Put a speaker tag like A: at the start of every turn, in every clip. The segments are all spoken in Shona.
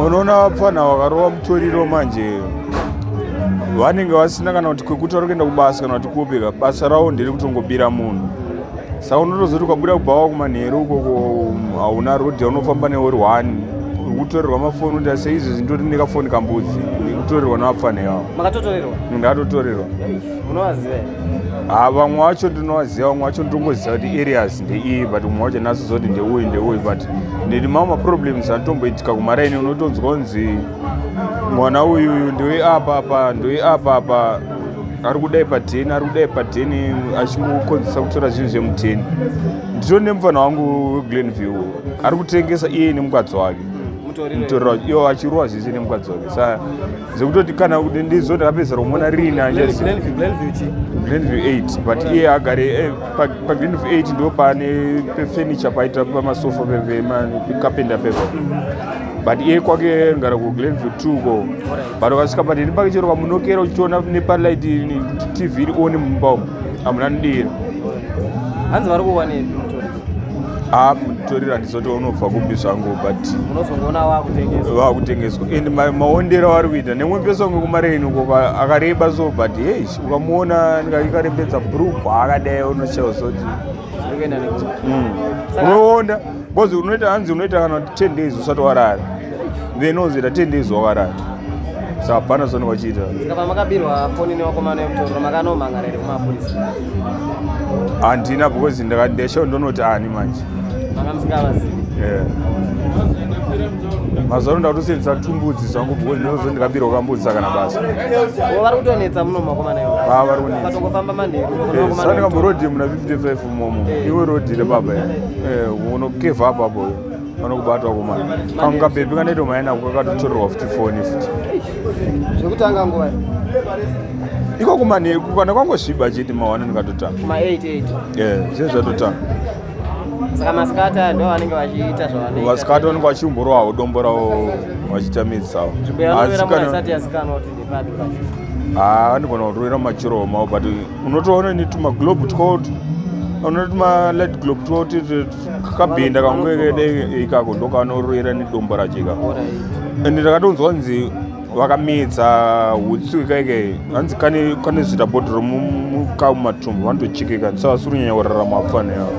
A: unoona vapfana vakarova mutoriro manje vanenge vasina kana kuti kwekuti vari kuenda kubasa kana kuti kuopeka basa ravo ndiri kutongobira munhu saka unotozoti ukabuda kubva kumanheru ukoko hauna rodhi yaunofamba neuri 1 uri kutorerwa mafoni kuti seizvozvi ndoti nekafoni kambudzi kutorerwa nevapfana ivavo.
B: Makatotorerwa?
A: Ndatotorerwa.
B: Unovaziva here?
A: Vamwe vacho ndinovaziva, vamwe vacho ndongoziva kuti areas ndeiyi but mumwe wacho nasizoti ndeuyu but ndiri mamwe maproblems anotomboitika kumaraini unotonzwa kunzi mwana uyu ndeweapapa ndeweapapa ari kudai pa10 achingokonzesa kutora zvinhu zvemu10. Ndito nemufana wangu weglenview ari kutengesa iye nemukadzi wake mutoriro iwo achirova zvese nemukadzi wake saka zvekutoti kana kuti ndizvo ndakapedzera kumona rina Glenview 8 but iye agare paGlenview 8 ndo pane pefurniture paita pamasofa pekapenda pepa but iye kwake ngara kuGlenview 2 ko but ukasvika patini pake chero kamunokera uchiona nepalight TV iri one mumba umu hamuna nodira.
B: Hanzi vari kuwanei
A: mutoriro handizoti unobva kupi zvangu but
B: unozongoona
A: vakutengeswa and maondero vari kuita nemwe pesonge kumareni uko akareba so but hey ukamuona ikarembedza bhurugwa akadai unocheva zoti unoonda because unoita hanzi unoita kana 10 days usati warara then unozoita 10 days wakarara saka hapana zoni vachiita.
B: Saka makabirwa foni nevakomana vemutoriro makanomhanga here kumapurisa?
A: Handina because ndakandesha ndonoti ani manje
B: makamusingavazivi
A: mazuva ano ndakutosenzesa tumbudzi zvangu because ndinozo ndikabirwa kambudzi kana basa
B: vari kutonetsa muno makomana ivo
A: vari kunetsa
B: katongofamba manheru
A: saka ndingamborodhi muna 55 momo iwe rodhi rebaba unokevha apapo vanokubatwa kumana kangu kabhebi kanaito maina kakatotorerwa 54 nefuti
B: zvekutanga nguva
A: iko kumanheru kana kwangosviba chete mawana ndikatotanga
B: kuma8
A: zvee zvatotanga
B: saka masikata ndo vanenge vachiita zvavanoita
A: vasikata vanenge vachiumborowawo dombo ravo vachiita midzisawo
B: asati yasikanwa kuti ndepadi
A: andigona kutorera machiro mavo but unotoona ni tumaglobe twoti unoti malight globe twoti kakabhenda kamwe ikako ndokanorovera nedombo racho ikako ende ndakatonzwa kunzi vakamedza hutsi ikaike hanzi kane zita bhodhi romukamumatumbu vanotochekeka saka vasiri kunyanya kurarama apfana yavo.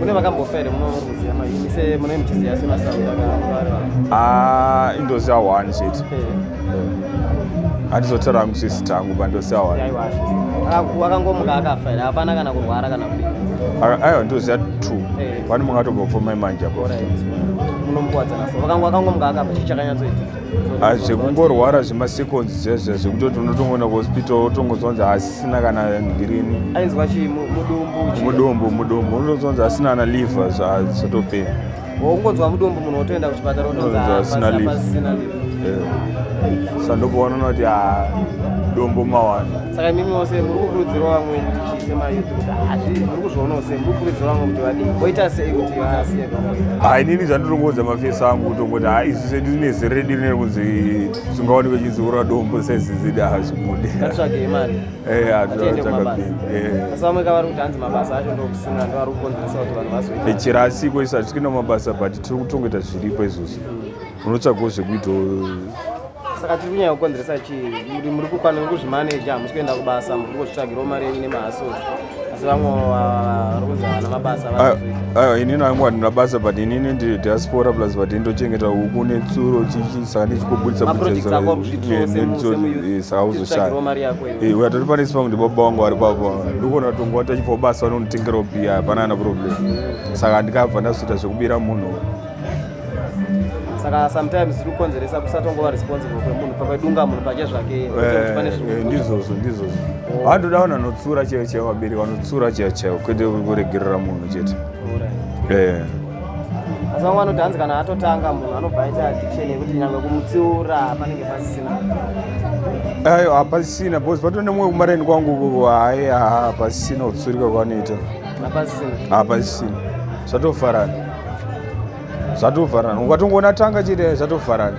B: Mune vakambofa here munoziva maise mune muchiziva semasauda
A: indosiya 1 chete handizotara hangu sisita hangu pandosiya 1
B: wakangomuka akafa here hapana kana kurwara kana kudii
A: aiwa ndoziya 2 pane mungatombofomai manje apo
B: munomukwadzana so wakangomuka akafa chii chakanyatsoita
A: zvekungorwara zvemaseconds zvezve zvekutoti unotongoona kuhospital utongozonzi asina kana ngirini
B: ainzwa chii mudumbu
A: unotozonzi asina ana liver zvatopera
B: ungonzwa mudumbu munhu otoenda kuchipatara
A: asina liver sandokuonana kuti dombo mawana
B: saka imimi wose muri kukurudzirwa vamwe kuti chiise mayuth kuti muri kuzvionawo sei muri kukurudzirwa vamwe kuti vadii voita sei kuti vasiye
A: inini zvandirongodza mafesi angu kutongoti isu sedine zere diri nekunzi zvingaonekwe chidziura dombo sezizidi hazvibude
B: katitsvagei mari atiende kumabasa asi vamwe kavari kuti hanzi mabasa acho ndokusina ndo ari kukonzeresa kuti vanhu vazoita
A: chero asiko isati tikuenda mabasa but tiri kutongoita zviripo izvozvo unotsvagawo zvekuitawo
B: saka tiri kunyanya kukonzeresa chii kuti muri kukwanira kuzvimaneja hamusi kuenda kubasa muri kuzvitsvagirawo mari yenyu nemahasozi asi vamwe vari kunzi havana mabasa
A: aiwa inini hangu handina basa but inini ndiri diaspora plus but ndochengeta huku netsuro chichi saka ndichikobudisa saka uzoshaya uyatoti pane sipangu ndibaba wangu ari papa ndikuona tongo wati achibva basa vanonditengerawo bhiya hapana ana problem saka ndikabva ndazoita zvekubira munhu
B: saka sometimes zviri kukonzeresa kusatongova responsible kwemunhu pakadunga munhu pache zvake
A: ndizvozvo vandoda vanhu vanotsura chaivo chaivo vabereki vanotsura chaivo chaivo kwete kuregerera munhu chete
B: asi vamwe vanoti hanzi kana atotanga munhu anobva aita addiction yekuti nyangwe kumutsiura panenge pasisina
A: aiwa hapasisina bcause patone mumwe kumareni kwangu hai hapasisina kutsurika kwanoita hapasisina zvatofarana ukatongoona tanga chete zvatofarana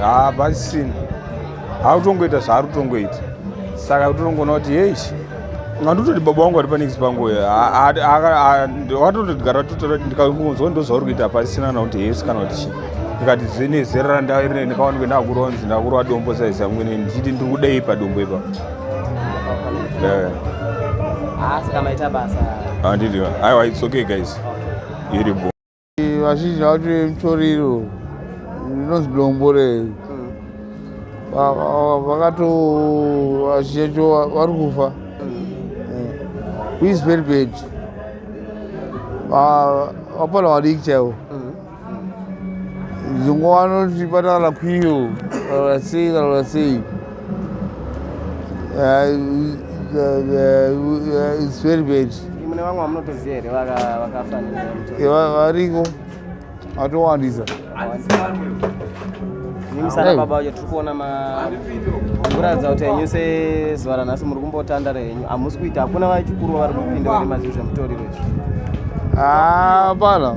A: hapasisina hautongoita zvaari kutongoita saka utongoona kuti hechi ngandototi baba wangu ari panext pangu watotodigara ndikangonzwa ndozvauri kuita pasina kana kuti yes kana kuti chi ndikati zine zera randairine ndikawanikwe ndakuronzi ndakurwa dombo saiza mwene ndichiti ndiri kudei padombo ipa
B: saka maita basa
A: handiti aiwa it's okay guys iripo
C: vazhinji vati Mutoriro rinonzi dombo rei vakato vazhinji vari kufa is very bad vapana vadiki chaivo zvingo vanotibata kana kwiyo kana sei kana sei it's very bad.
B: Mune vamwe vamunotoziva here vakafa
C: variko vatowandisa
B: nimusana baba vacho tiri kuona muratidza kuti henyu sezuva ranhasi muri kumbotandara henyu hamusi kuita hakuna vachikuru vari kupinda ere mazviro zvemutoriro izvi
C: hapana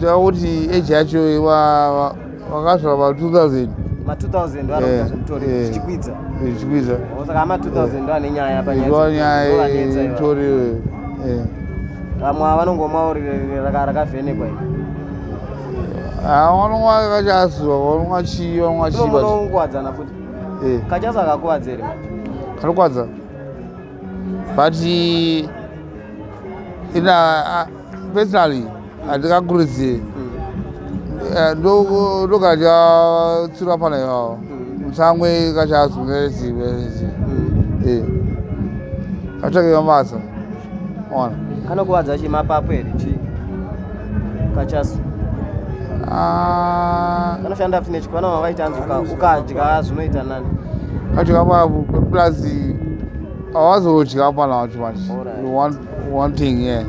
C: takuti eji yacho vakasvika ma2000
B: ma2000 varoa zvemutoriro zvichikwidza
C: zvichikwidza
B: saka ama2000 ane nyaya
C: panyaya yemutoriro
B: vamwe vanongomwaurire rakavhenekwa iyi
C: vanonwa kachasuwa vanonwa chii vanonwa chii
B: munokuwadzana futi kachasu akakuwadza here
C: kanokwadza but personally handikakurudzire ndogara chatsura pana ivavo mutsamwe kachasu katsvake mabasa ona
B: kanokuwadza chimapapu here chi kachasu kanoshanda futi nechikwana vavaita anzi ukadya zvinoita nani
C: kadya mapu plus havazodya pana vacho manje one thing yeah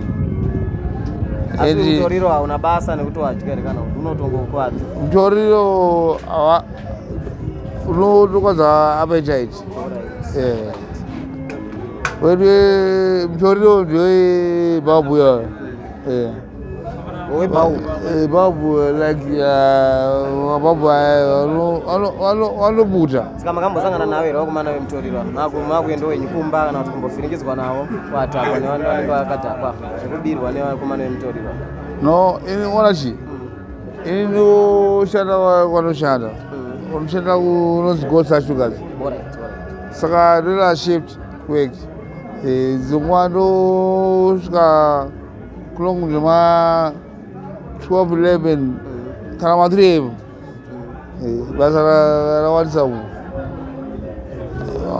B: asi Mutoriro hauna basa nekuti wadya here kana unotongokuwadza
C: Mutoriro unotokwadza appetite Mutoriro ndewebabu ya babu like babu vanobuta
B: saka makambosangana navo here vakomana vemutoriro makuenda wenyu kumba kana kuti kumbovhiringidzwa navo kuatakwa nevanenge vakadhakwa zvekubirwa nevakomana vemutoriro
C: no ini ona chi ini ndinoshanda kwanoshanda unoshanda kunonzi gosa sugars saka ndona shift work dzimwa ndosvika kulongu ndema 12-11 kana ma3 basa rawandisa ku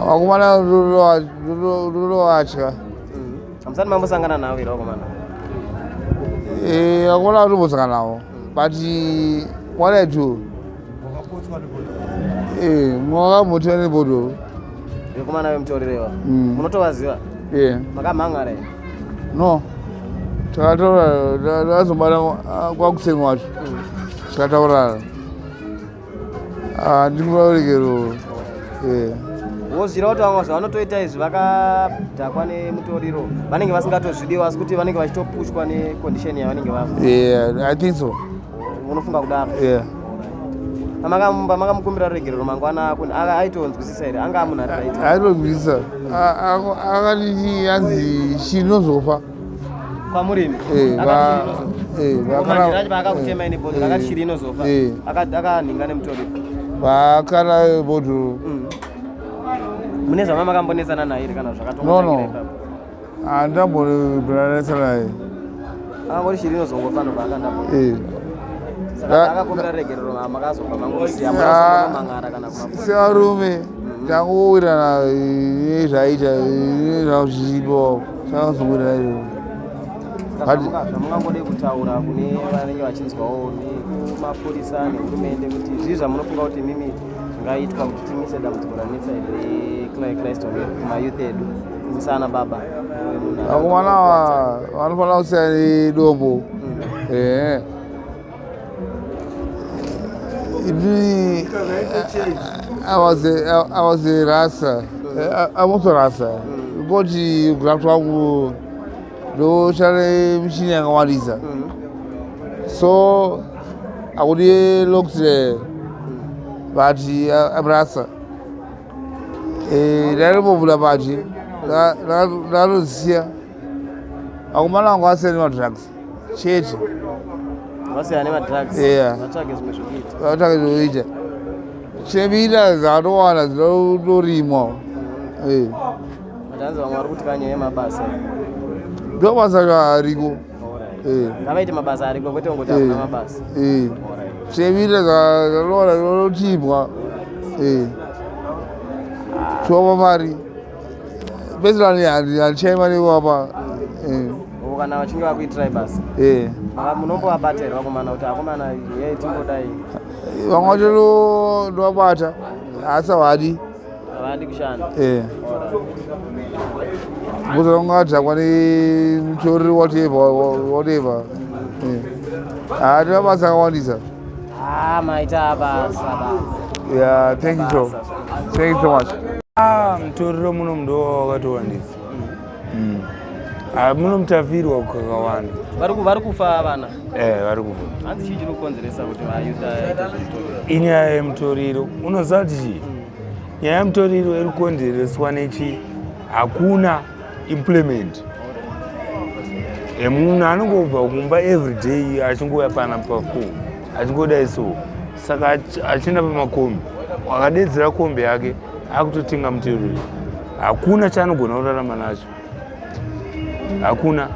C: vakomana ndonovatya
B: hamusati mambosangana navo here vakomana
C: vakomana vatombosangana navo but what I do mwakambotiwa nebhodhoro
B: vekomana vemutoriro munotovaziva makamhangara here
C: no takataura ndazobata kwakusenga wacho tikataurana ndikuvaurekero
B: wozvira kuti vamwe zvavanotoita izvi vakadhakwa nemutoriro vanenge vasingatozvidiwa asi kuti vanenge vachitopushwa nekondisheni yavanenge vava
C: I think so
B: unofunga kudaro pamakamukumbira ruregerero mangwana aitonzwisisa here anga munhu ariraita
C: aitonzwisisa akati hanzi chinozofa
B: kwamurimi paakakutemai nebhodhoro akati shiri inozofa akanhinga nemutoriro
C: vakana bhodhoro
B: mune zvama makambonetsana naye kana
C: no handambonetsana naye
B: akangoti shiri inozongofa nobva akandabhodhoro saka akakumbira regerero makazobva mangosiya mangara kana
C: sevarume tangowirana nezvaita zvichipo takazowirana
B: zvamungangode kutaura kune vanenge vachinzwawo nekumapurisa nehurumende kuti zvii zvamunofunga kuti mimi zvingaitwa kuti timise dambudziko ranetsa rekristu kumayouth edu kumisana baba
C: vakomana vanofanira kusiya nedombo I was a rasa. I'm also rasa. Goti graftu wangu ndo chale mshini yakawaliza. So akudi lokse bati I'm rasa. Ndari mobula bati ndatoziya akomana angu asiyani madrugs chete
B: vasiyane madrugs
C: Yeah.
B: vatsvage zvimwe zvokuita
C: vatsvake zvokuita chemita dzatowana dzinotorimwa
B: matanzi vamwe vari kuti kanyaya yemabasa
C: ndo basa ariko
B: ngavaite mabasa ariko kwete ngoti hakuna mabasa
C: chemita dzatowana dzinototimwa chova mari pesirani handichaimanekwapa
B: kana vachinge vakuitirai basa munombovabatira vakomana kuti akomana ye timbodai
C: vamwe vacho ndovabata asi havadi
B: havadi kushanda
C: kuzongadhakwa nemutoriro whatever hati mabasa akawandisa
B: maita basa
C: yeah, thank you so much
A: mutoriro muno ndo wakatowandisa muno mutafirwa kakawanda
B: vari kufa vana
A: vari kufa
B: hanzi chii chiri kukonzeresa kuti vayuta aite zvemutoriro
A: inyaya yemutoriro unoziva kuti chii nyaya yemutoriro iri kukonzereswa nechi hakuna implement munhu anongobva kumba everyday achingouya pana pa4 achingodai so saka achienda pamakombi akadedzera kombi yake akutotenga mutoriro hakuna chaanogona kurarama nacho hakuna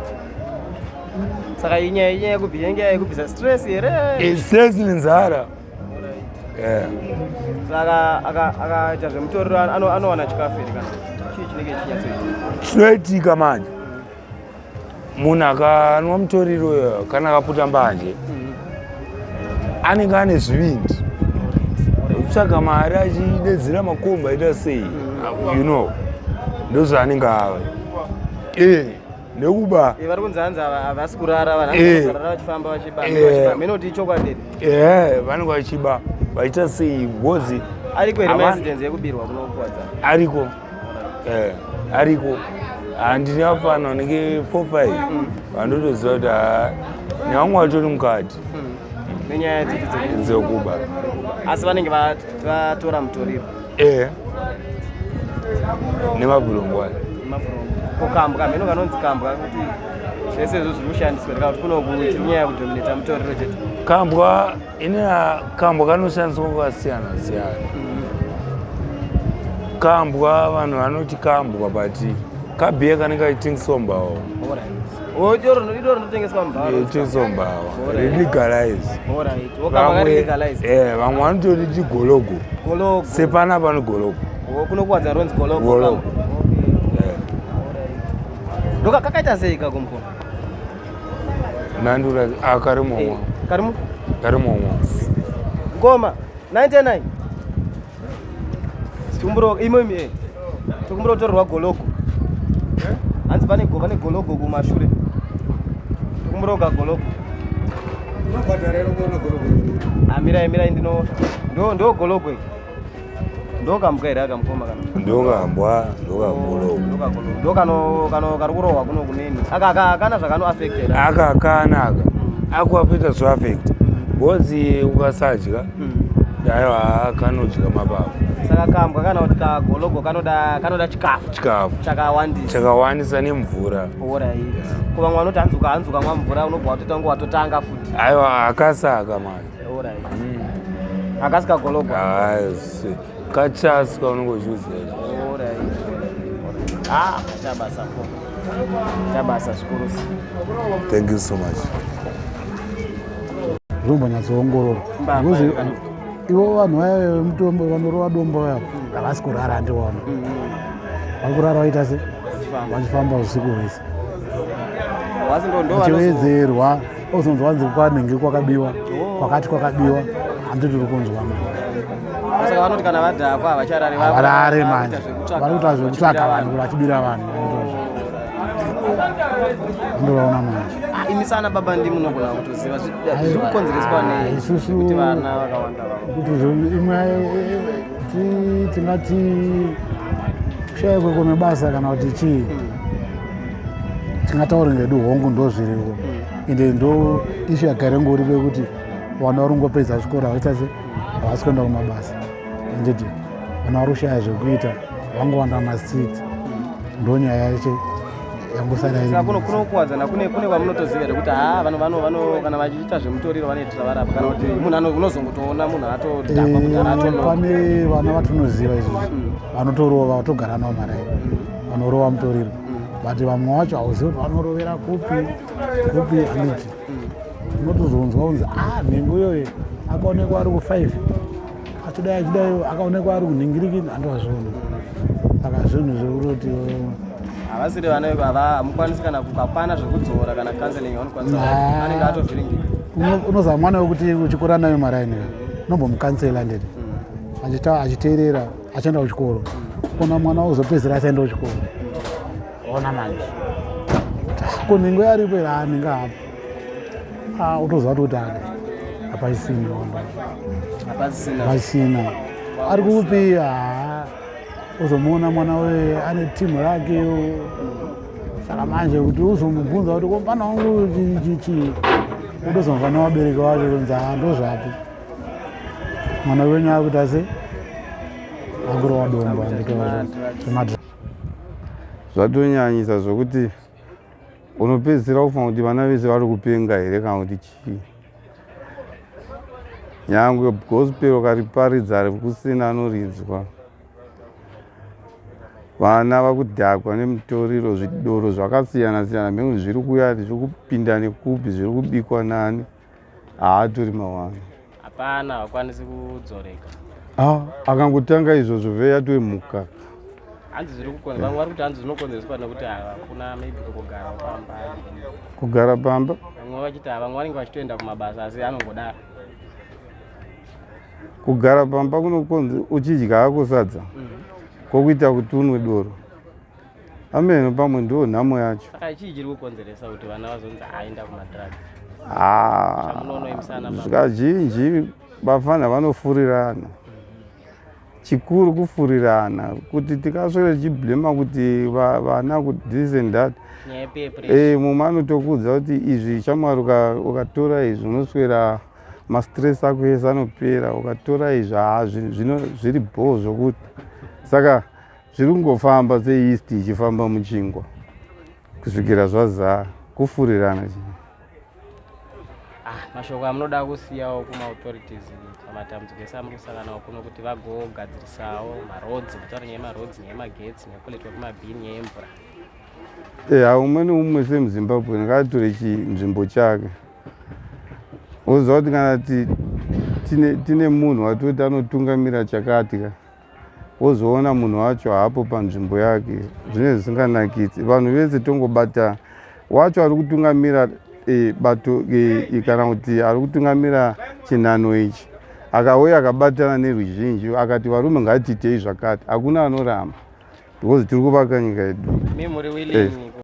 B: saka inyaya yekubvisa stress here
A: stress nenzara
B: saka akaita zvemutoriro anowana chikafu here kana chii chinenge chinyatsoita
A: chinoitika manje munhu akanwa mutoriro kana akaputa mbanje anenge ane zvivindi kutsvaga mari achidedzera makomba aita sei ndozvaanenge ava nekuba
B: vari kunzi hanzi havasi kurara vanhuzarara vachifamba vachiba menoti ichokwadi
A: vanenge vachiba vaita sei bhozi
B: ariko here maincidence yekubirwa kuno Kuwadzana
A: ariko handini afana nenge 4-5 vandotoziva kuti nevamwe vatori mukati
B: nenyaya
A: dzekuba
B: asi vanenge vatora mutoriro
A: nemabhurongwani
B: kukambwa mheno kanonzi kambwa kuti zvese izvo zviri kushandiswa rika kuti kunoku chiri nyaya yekudominata mutoriro chete
A: kambwa kambwa kanoshandiswa kwakasiyana siyana kambwa vanhu vanoti kambwa but kabhiya kanenge kachitengeswa mbava
B: idoro rinotengeswa
A: mbavatengeswa mbava rilegalize vamwe vanotori chigologo sepana pano gologo
B: kuno Kuwadzana ronzi gologo ndoka kakaita sei kakumukona
A: nandura karimomwa karimomwa
B: ngoma 99 tumburo imoimi tukumbura kutorerwa gologo hanzi pane gologo kumashure tukumbura uka gologo mirai ndo gologo ndokambwa here akamukoma kana
A: ndokambwa ndokagologo
B: ndokano kari kurohwa kuno kuneni akana zvakanoafected
A: akakanaka akuafecta zvoafecta bhozi ukasadya aiwa kanodya mapapu
B: saka kambwa kana kuti kagologo kanoda chikafu
A: chakawandisa nemvura
B: kuvamwe vanoti hanzi ukamwa mvura unobva watotanga watotanga futi
A: aiwa akasaka mani
B: akasi kagologo
A: kachasi kaunongochiuzera
B: chabasa zvikuru.
A: Thank you so much.
D: Zvombonyatsoongororwa because ivo vanhu vaya vemutombo vanorova dombo vaya havasi kurara ndiwona vari kurara vaita se vachifamba usiku hwese vachivedzerwa ozonzwa vanzi kwanenge kwakabiwa kwakati kwakabiwa handiti tiri kunzwa
B: saka vanoti kana vadhakwa
D: havarare manje vari kuita zvekutsvaga vanhu kuti vachibira vanhu andovaona manje
B: imisana baba ndi munogona kutoziva zviri kukonzereswa nei kuti vana vakawanda
D: kuti imwe tingati kushayikwe kwemabasa kana kuti chii tingatauri ngedu hongu ndo zviriko ende ndo ishu yagare ngori rekuti vana vari kungopedza chikora vaita se havasi kuenda kumabasa nditi vana vari kushaya zvekuita vangowanda mastreet ndonyaya yacho yangosara iri.
B: Kuno kuwadzana kune kwamunotoziva kuti vanhu kana vachiita zvemutoriro vanoitira varapa kana kuti munhu unozongotoona munhu atodhakwa kuti aratonoo.
D: Pane vana vatonoziva izvozvo vanotorova vatogara navo maraini vanorova mutoriro, but vamwe vacho hauzivi kuti vanorovera kupi handiti unotozonzwa kunzi nhengo iyoyo akaonekwa ari ku5 achidai akaonekwa ari kunhingirikini handovazviona. Saka zvinhu zvekuroti
B: havasiri vana hamukwanisi kana kukapana zvekudzora kana counseling yaunokwanisa anenge atovhiringika.
D: Unozama mwana wekuti uchikura nayo maraini unombomukansela ndeti achiteerera achienda kuchikoro kona mwana uzopedzera achaenda kuchikoro ona manje kunhengo yaripo ere anenge apa utoziva kuti ade hapasina ari kupi uzomuona mwana we ane timu yake. Saka manje kuti uzomubvunza kuti komana wangu chichi utozomva nevabereki vacho kunzi ndozvapi mwana wenyu akuti ase angurova dombo
E: zvatonyanyisa zvokuti unopedzisira kufunga kuti vana vese vari kupenga here kana kuti chii. Nyangwe gospel ukariparidza ari kusina anoridzwa. Vana vakudhakwa nemutoriro, zvidoro zvakasiyana siyana, mhemwe zviri kuya zviri kupinda nekupi, zviri kubikwa nani, haatori mawani.
B: Hapana hakwanisi kudzoreka.
E: Akangotanga izvozvo ve yatoemuka.
B: Hanzi zviri kukonzerwa, vamwe vari kuti hanzi zvinokonzereswa nekuti hakuna maybe kugara pamba.
E: Kugara pamba?
B: Vamwe vachiti vamwe vanenge vachitoenda kumabasa asi anongodaro.
E: Kugara pamba kunokonzera uchidya hako sadza. Kokuita kuti unwe doro. Ameno pamwe ndo nhamo yacho.
B: Saka chii chiri kukonzeresa kuti vana vazonzi aenda kumadhiragi?
E: Zvakazhinji vafana vanofurirana. Chikuru kufurirana kuti tikaswera tichiblema kuti vana kuti this and that. Mumwe anotokudza kuti izvi shamwari ukatora izvi unoswera mastress ako ese anopera, ukatora izvi zviri bho zvokuti. Saka zviri kungofamba seyeast ichifamba muchingwa kusvikira zvazara kufurirana chii.
B: Mashoko amunoda kusiyawo kuma-authorities pamatambudziko ese amunosangana nawo kuno kuti vagogadzirisawo marodzi, kutaura nyaya yemarodzi, nyaya yemagetsi, nyaya yekuletwa kwemabhini, nyaya yemvura.
E: Umwe neumwe semuZimbabwe ngaatore nzvimbo chake. Woziva kuti kana tine munhu watoti anotungamira chakati wozoona munhu wacho haapo panzvimbo yake, zvine zvisinganakidzi. Vanhu vese tongobata wacho ari kutungamira bato kana kuti ari kutungamira chinhano ichi akauya akabatana neruzhinji akati varume ngatiitei zvakati, hakuna anoramba because tiri kuvaka nyika yedu.